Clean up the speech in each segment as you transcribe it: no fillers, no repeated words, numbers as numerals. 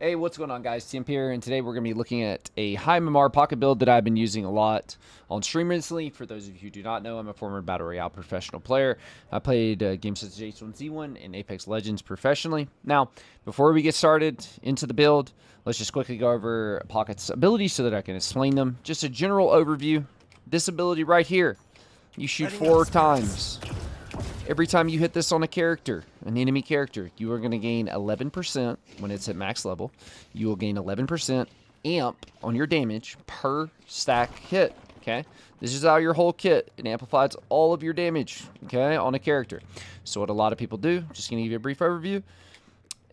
Hey, what's going on, guys? THump here, and today we're going to be looking at a high MMR pocket build that I've been using a lot on stream recently. For those of you who do not know, I'm a former Battle Royale professional player. I played games such as H1Z1 and Apex Legends professionally. Now, before we get started into the build, let's just quickly go over Pocket's abilities so that I can explain them. Just a general overview. This ability right here, you shoot 4 times. Every time you hit this on a character, an enemy character, you are going to gain 11% when it's at max level. You will gain 11% amp on your damage per stack hit, okay? This is how your whole kit, it amplifies all of your damage, okay, on a character. So what a lot of people do, just going to give you a brief overview,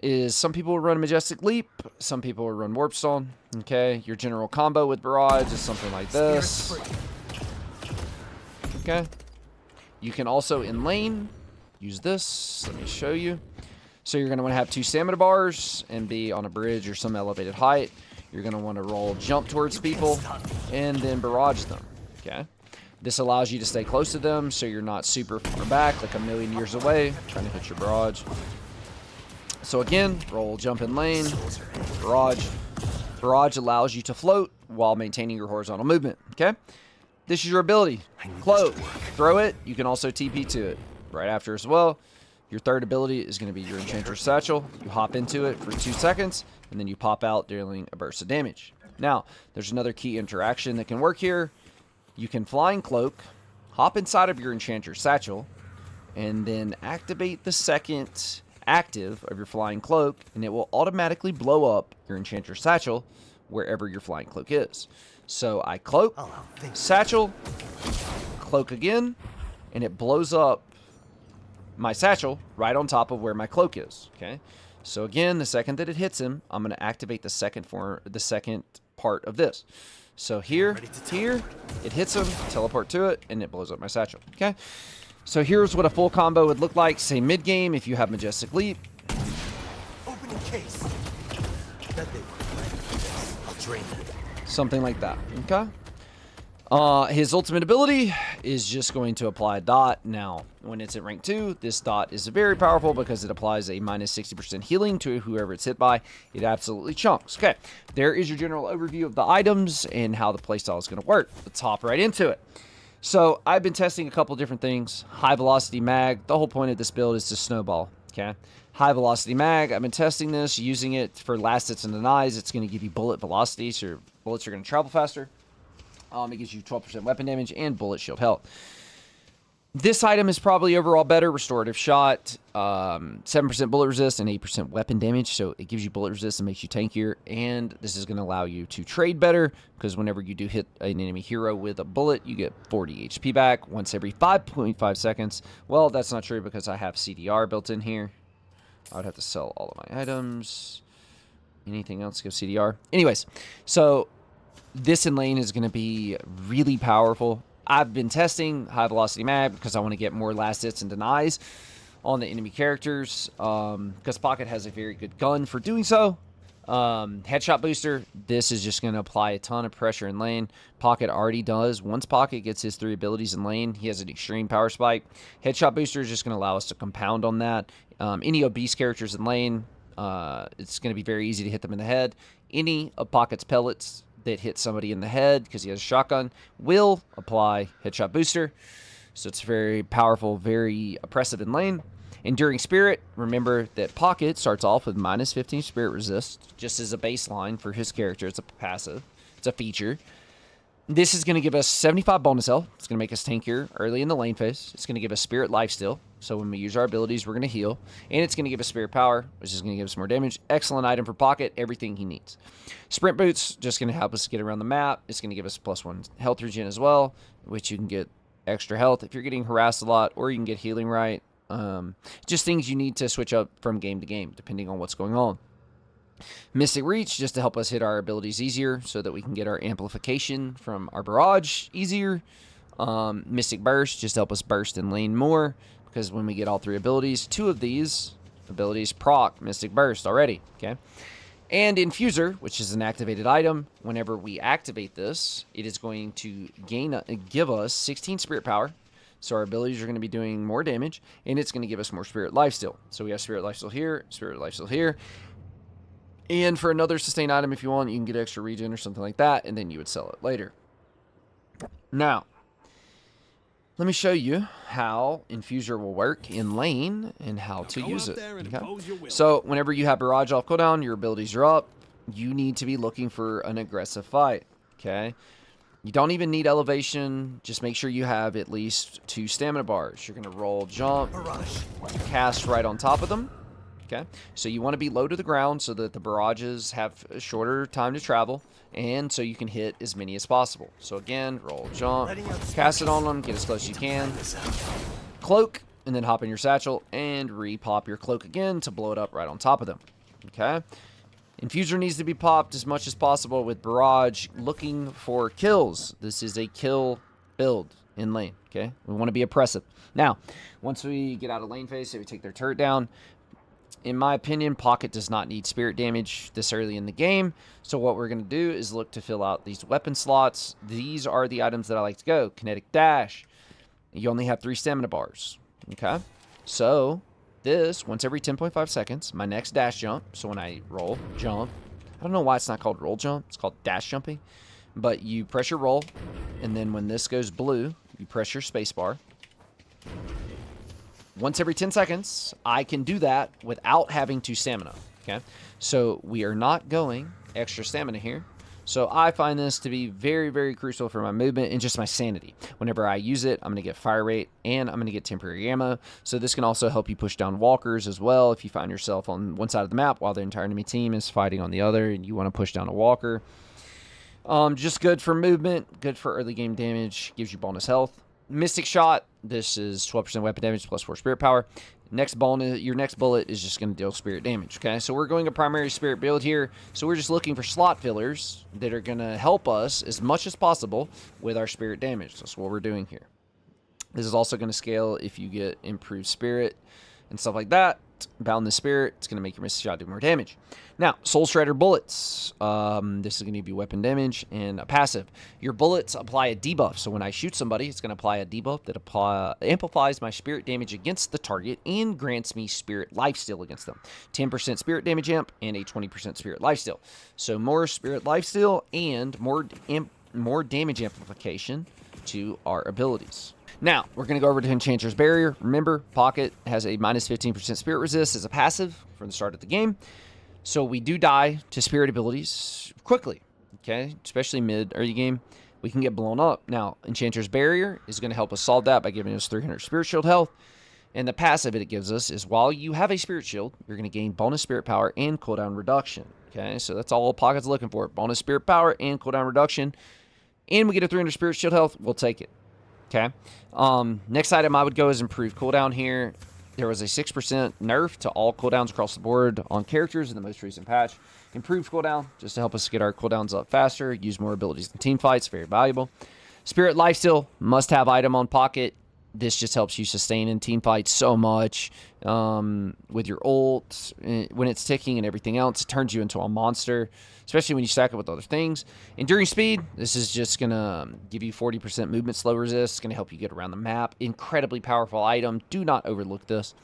is some people will run Majestic Leap, some people will run Warp Stone, okay? Your general combo with Barrage is something like this, okay? You can also, in lane, use this. Let me show you. So you're going to want to have 2 stamina bars and be on a bridge or some elevated height. You're going to want to roll jump towards people and then barrage them. Okay. This allows you to stay close to them so you're not super far back, like a million years away, trying to hit your barrage. So again, roll jump in lane, barrage. Barrage allows you to float while maintaining your horizontal movement. Okay. This is your ability. Cloak. Throw it. You can also TP to it right after as well. Your third ability is going to be your Enchanter's Satchel. You hop into it for 2 seconds, and then you pop out dealing a burst of damage. Now, there's another key interaction that can work here. You can Flying Cloak, hop inside of your Enchanter's Satchel, and then activate the second active of your Flying Cloak, and it will automatically blow up your Enchanter's Satchel wherever your Flying Cloak is. So I cloak, satchel, cloak again, and it blows up my satchel right on top of where my cloak is. Okay. So again, the second that it hits him, I'm going to activate the second part of this. So here, it hits him, teleport to it, and it blows up my satchel. Okay. So here's what a full combo would look like. Say mid game if you have Majestic Leap. Opening case. I'll drain it. Something like that, okay? His ultimate ability is just going to apply a dot. Now, when it's at rank 2, this dot is very powerful because it applies a minus 60% healing to whoever it's hit by. It absolutely chunks. Okay, there is your general overview of the items and how the playstyle is going to work. Let's hop right into it. So, I've been testing a couple different things. High velocity mag. The whole point of this build is to snowball, okay? High velocity mag, I've been testing this, using it for last hits and denies. It's going to give you bullet velocity, so your bullets are going to travel faster. It gives you 12% weapon damage and bullet shield health. This item is probably overall better. Restorative shot, 7% bullet resist and 8% weapon damage. So it gives you bullet resist and makes you tankier. And this is going to allow you to trade better because whenever you do hit an enemy hero with a bullet, you get 40 HP back once every 5.5 seconds. Well, that's not true because I have CDR built in here. I would have to sell all of my items. Anything else? Go CDR. Anyways, so this in lane is going to be really powerful. I've been testing high velocity mag because I want to get more last hits and denies on the enemy characters because Pocket has a very good gun for doing so. Headshot booster, this is just going to apply a ton of pressure in lane. Pocket already does. Once Pocket gets his 3 abilities in lane, he has an extreme power spike. Headshot booster is just going to allow us to compound on that. Any obese characters in lane, it's going to be very easy to hit them in the head. Any of Pocket's pellets that hit somebody in the head because he has a shotgun will apply headshot booster. So it's very powerful, very oppressive in lane. Enduring Spirit, remember that Pocket starts off with minus 15 Spirit Resist, just as a baseline for his character. It's a passive. It's a feature. This is going to give us 75 bonus health. It's going to make us tankier early in the lane phase. It's going to give us Spirit Lifesteal. So when we use our abilities, we're going to heal. And it's going to give us Spirit Power, which is going to give us more damage. Excellent item for Pocket. Everything he needs. Sprint Boots, just going to help us get around the map. It's going to give us +1 health regen as well, which you can get extra health if you're getting harassed a lot, or you can get healing right. Just things you need to switch up from game to game, depending on what's going on. Mystic Reach, just to help us hit our abilities easier so that we can get our amplification from our barrage easier. Mystic Burst, just to help us burst in lane more, because when we get all 3 abilities, 2 of these abilities proc Mystic Burst already, okay? And Infuser, which is an activated item, whenever we activate this, it is going to give us 16 Spirit Power. So our abilities are going to be doing more damage, and it's going to give us more Spirit Lifesteal. So we have Spirit Lifesteal here, Spirit Lifesteal here. And for another sustain item, if you want, you can get extra regen or something like that, and then you would sell it later. Now, let me show you how Infuser will work in lane and how to use it. Okay? So whenever you have Barrage off cooldown, your abilities are up. You need to be looking for an aggressive fight. Okay? You don't even need elevation. Just make sure you have at least 2 stamina bars. You're going to roll, jump, cast right on top of them. Okay? So you want to be low to the ground so that the barrages have a shorter time to travel, and so you can hit as many as possible. So again, roll, jump, cast it on them, get as close as you can, cloak, and then hop in your satchel and re-pop your cloak again to blow it up right on top of them. Okay? Infuser needs to be popped as much as possible with Barrage looking for kills. This is a kill build in lane, okay? We want to be oppressive. Now, once we get out of lane phase, say we take their turret down, in my opinion, Pocket does not need spirit damage this early in the game. So what we're going to do is look to fill out these weapon slots. These are the items that I like to go. Kinetic Dash. You only have 3 stamina bars, okay? So this, once every 10.5 seconds, my next dash jump. So when I roll, jump. I don't know why it's not called roll jump. It's called dash jumping. But you press your roll, and then when this goes blue, you press your space bar. Once every 10 seconds, I can do that without having to stamina, okay? So we are not going extra stamina here. So I find this to be very, very crucial for my movement and just my sanity. Whenever I use it, I'm going to get fire rate and I'm going to get temporary ammo. So this can also help you push down walkers as well if you find yourself on one side of the map while the entire enemy team is fighting on the other and you want to push down a walker. Just good for movement, good for early game damage, gives you bonus health. Mystic Shot, this is 12% weapon damage plus 4 spirit power. Next bonus, your next bullet is just going to deal spirit damage, okay? So we're going a primary spirit build here. So we're just looking for slot fillers that are going to help us as much as possible with our spirit damage. That's what we're doing here. This is also going to scale if you get improved spirit and stuff like that. Bound the spirit, it's going to make your Mystic Shot do more damage. Now, Soul Shredder bullets. This is going to give you weapon damage and a passive. Your bullets apply a debuff. So when I shoot somebody, it's going to apply a debuff that amplifies my spirit damage against the target and grants me spirit lifesteal against them. 10% spirit damage amp and a 20% spirit lifesteal. So more spirit lifesteal and more damage amplification to our abilities. Now, we're going to go over to Enchanter's Barrier. Remember, Pocket has a minus 15% spirit resist as a passive from the start of the game. So we do die to spirit abilities quickly, okay? Especially mid-early game, we can get blown up. Now, Enchanter's Barrier is going to help us solve that by giving us 300 spirit shield health. And the passive it gives us is while you have a spirit shield, you're going to gain bonus spirit power and cooldown reduction, okay? So that's all Pocket's looking for, bonus spirit power and cooldown reduction. And we get a 300 spirit shield health, we'll take it. Okay. Next item I would go is improved cooldown here. There was a 6% nerf to all cooldowns across the board on characters in the most recent patch. Improved cooldown, just to help us get our cooldowns up faster, use more abilities in team fights, very valuable. Spirit Lifesteal, must-have item on Pocket. This just helps you sustain in team fights so much. With your ult, when it's ticking and everything else, it turns you into a monster, especially when you stack it with other things. Enduring Speed, this is just going to give you 40% movement slow resist. It's going to help you get around the map. Incredibly powerful item. Do not overlook this.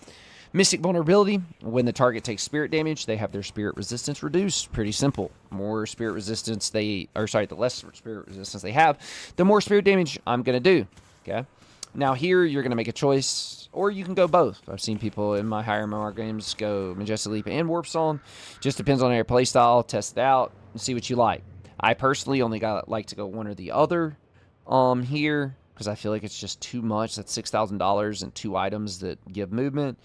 Mystic Vulnerability, when the target takes spirit damage, they have their spirit resistance reduced. Pretty simple. More spirit resistance the less spirit resistance they have, the more spirit damage I'm going to do. Okay. Now here, you're going to make a choice, or you can go both. I've seen people in my higher MMR games go Majestic Leap and Warp Song. Just depends on your playstyle. Test it out and see what you like. I personally only like to go one or the other here because I feel like it's just too much. That's $6,000 and 2 items that give movement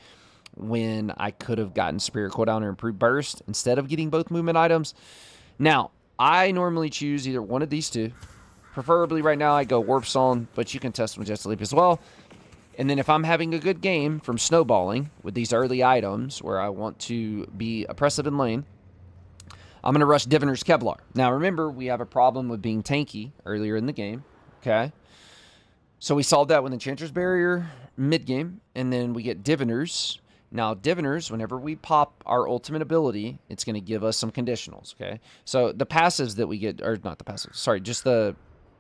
when I could have gotten Spirit Cooldown or Improved Burst instead of getting both movement items. Now, I normally choose either one of these two. Preferably right now I go Warp Song, but you can test Majestic Leap as well. And then if I'm having a good game from snowballing with these early items where I want to be oppressive in lane, I'm going to rush Diviner's Kevlar. Now remember, we have a problem with being tanky earlier in the game, okay? So we solved that with Enchanter's Barrier mid-game, and then we get Diviners. Now, Diviners, whenever we pop our ultimate ability, it's going to give us some conditionals, okay? So the passives that we get, or not the passives, sorry, just the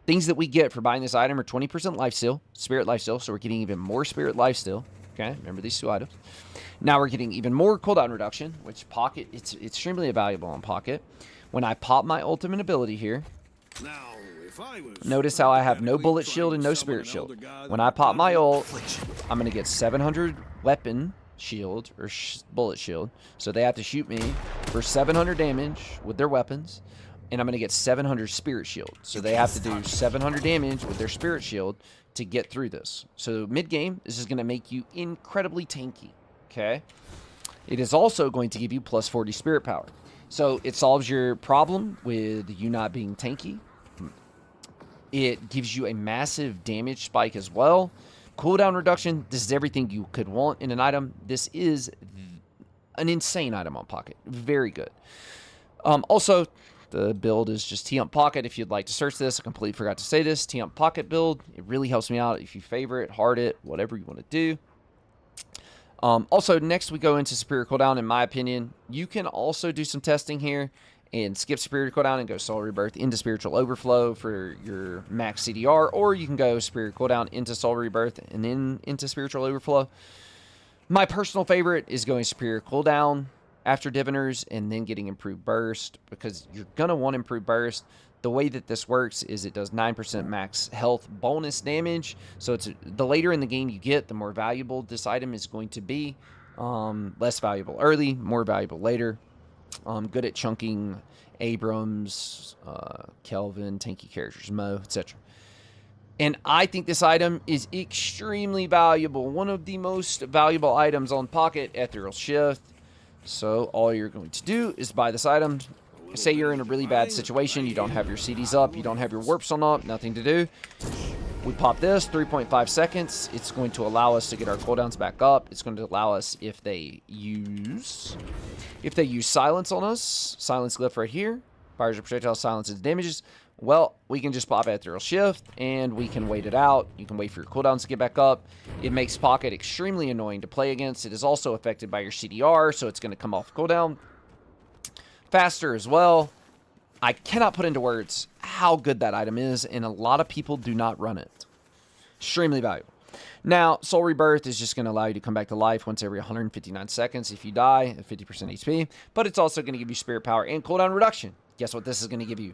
things that we get for buying this item are 20% lifesteal, spirit lifesteal, so we're getting even more spirit lifesteal, Okay, remember these 2 items. Now we're getting even more cooldown reduction, which Pocket, it's extremely valuable on Pocket. When I pop my ultimate ability here, Now, if I was notice how I have no hypothetically bullet trying shield to and no summon spirit an shield. elder god When that I pop my ult, Affliction. I'm going to get 700 weapon shield or bullet shield. So they have to shoot me for 700 damage with their weapons. And I'm going to get 700 spirit shield. So they have to do 700 damage with their spirit shield to get through this. So mid-game, this is going to make you incredibly tanky. Okay? It is also going to give you plus 40 spirit power. So it solves your problem with you not being tanky. It gives you a massive damage spike as well. Cooldown reduction. This is everything you could want in an item. This is an insane item on Pocket. Very good. Also, the build is just THump Pocket. If you'd like to search this, I completely forgot to say this. THump Pocket build. It really helps me out if you favor it, hard it, whatever you want to do. Also, next we go into Superior Cooldown. In my opinion, you can also do some testing here and skip Superior Cooldown and go Soul Rebirth into Spiritual Overflow for your max CDR, or you can go Superior Cooldown into Soul Rebirth and then into Spiritual Overflow. My personal favorite is going Superior Cooldown after Diviners and then getting Improved Burst, because you're going to want Improved Burst. The way that this works is it does 9% max health bonus damage. So it's the later in the game you get, the more valuable this item is going to be. Less valuable early, more valuable later. Good at chunking Abrams, Kelvin, tanky characters, Mo, etc. And I think this item is extremely valuable. One of the most valuable items on Pocket, Ethereal Shift. So all you're going to do is buy this item. Say you're in a really bad situation. You don't have your CDs up. You don't have your warps on up. Nothing to do. We pop this, 3.5 seconds. It's going to allow us to get our cooldowns back up. It's going to allow us, if they use silence on us, silence glyph right here, fires your projectile, silences damages. Well, we can just pop Ethereal Shift, and we can wait it out. You can wait for your cooldowns to get back up. It makes Pocket extremely annoying to play against. It is also affected by your CDR, so it's going to come off cooldown faster as well. I cannot put into words how good that item is, and a lot of people do not run it. Extremely valuable. Now, Soul Rebirth is just going to allow you to come back to life once every 159 seconds if you die at 50% HP, but it's also going to give you spirit power and cooldown reduction. Guess what this is going to give you?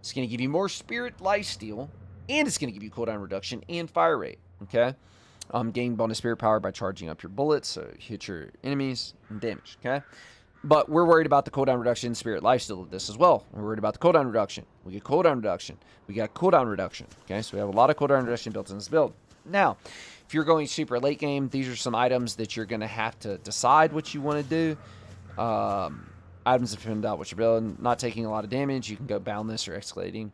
It's going to give you more spirit lifesteal, and it's going to give you cooldown reduction and fire rate, okay? Gain bonus spirit power by charging up your bullets, so you hit your enemies and damage, okay? But we're worried about the cooldown reduction, spirit lifesteal of this as well. We're worried about the cooldown reduction. We get cooldown reduction. We got cooldown reduction, okay? So we have a lot of cooldown reduction built in this build. Now, if you're going super late game, these are some items that you're going to have to decide what you want to do. Items that depend out what you're building. Not taking a lot of damage. You can go boundless or escalating.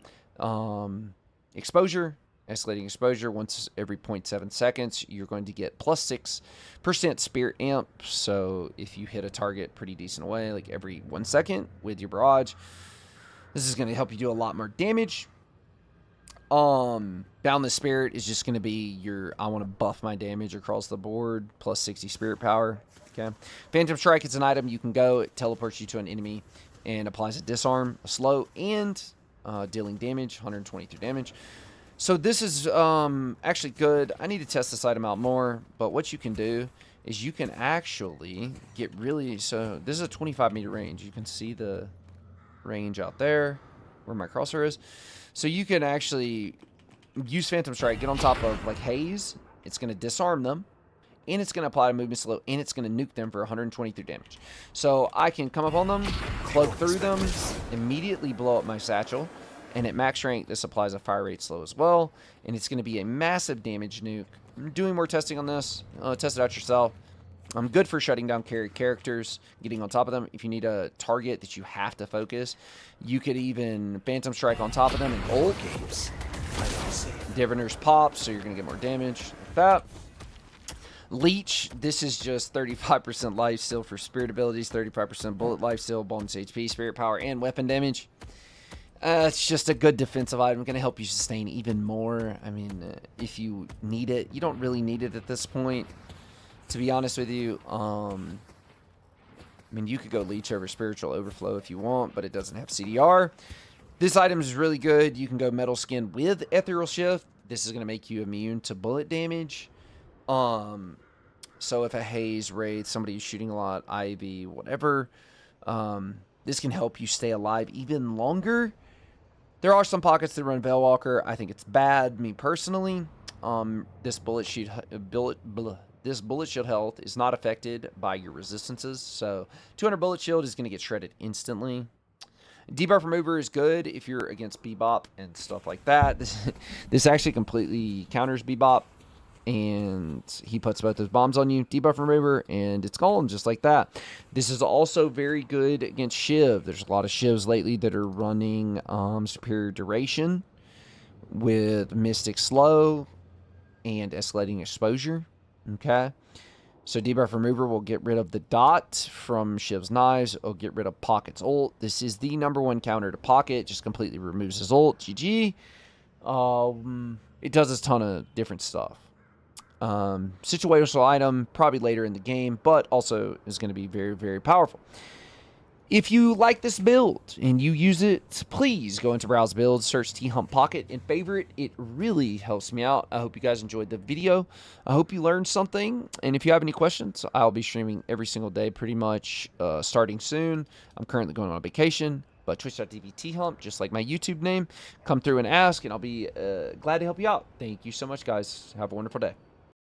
Exposure. Escalating exposure once every 0.7 seconds. You're going to get plus 6% spirit amp. So if you hit a target pretty decent away, like every 1 second with your barrage, this is going to help you do a lot more damage. Boundless Spirit is just going to be your, I want to buff my damage across the board, plus 60 spirit power. Okay. Phantom Strike is an item you can go. It teleports you to an enemy and applies a disarm, a slow, and dealing damage, 123 damage. So this is actually good. I need to test this item out more, but what you can do is you can actually get really, so this is a 25-meter range. You can see the range out there where my crosshair is. So you can actually use Phantom Strike, get on top of like haze. It's going to disarm them, and it's going to apply a movement slow, and it's going to nuke them for 123 damage. So I can come up on them, cloak through them, immediately blow up my satchel, and at max rank, this applies a fire rate slow as well, and it's going to be a massive damage nuke. I'm doing more testing on this. Test it out yourself. I'm good for shutting down carry characters, getting on top of them. If you need a target that you have to focus, you could even Phantom Strike on top of them and ult. Diviners pop, so you're going to get more damage like that. Leech, this is just 35% life steal for spirit abilities, 35% bullet life steal, bonus HP, spirit power, and weapon damage. It's just a good defensive item. Going to help you sustain even more. I mean, if you need it, you don't really need it at this point. To be honest with you, I mean, you could go Leech over Spiritual Overflow if you want, but it doesn't have CDR. This item is really good. You can go Metal Skin with Ethereal Shift. This is going to make you immune to bullet damage. So if a haze, wraith, somebody who's shooting a lot, ivy, whatever, this can help you stay alive even longer. There are some pockets that run Veilwalker. I think it's bad, me personally. This bullet shield health is not affected by your resistances, so 200 bullet shield is going to get shredded instantly. Debuff remover is good if you're against Bebop and stuff like that. This actually completely counters Bebop, and he puts both those bombs on you. Debuff remover, and it's gone just like that. This is also very good against Shiv. There's a lot of Shivs lately that are running superior duration with Mystic Slow and escalating exposure. Okay, so debuff remover will get rid of the dot from Shiv's knives. It'll get rid of Pocket's ult. This is the #1 counter to Pocket. Just completely removes his ult. GG. It does a ton of different stuff. Situational item, probably later in the game, but also is going to be very, very powerful. If you like this build and you use it, please go into Browse Builds, search THump Pocket, and favorite. It really helps me out. I hope you guys enjoyed the video. I hope you learned something. And if you have any questions, I'll be streaming every single day pretty much starting soon. I'm currently going on vacation, but twitch.tv THump, just like my YouTube name. Come through and ask, and I'll be glad to help you out. Thank you so much, guys. Have a wonderful day.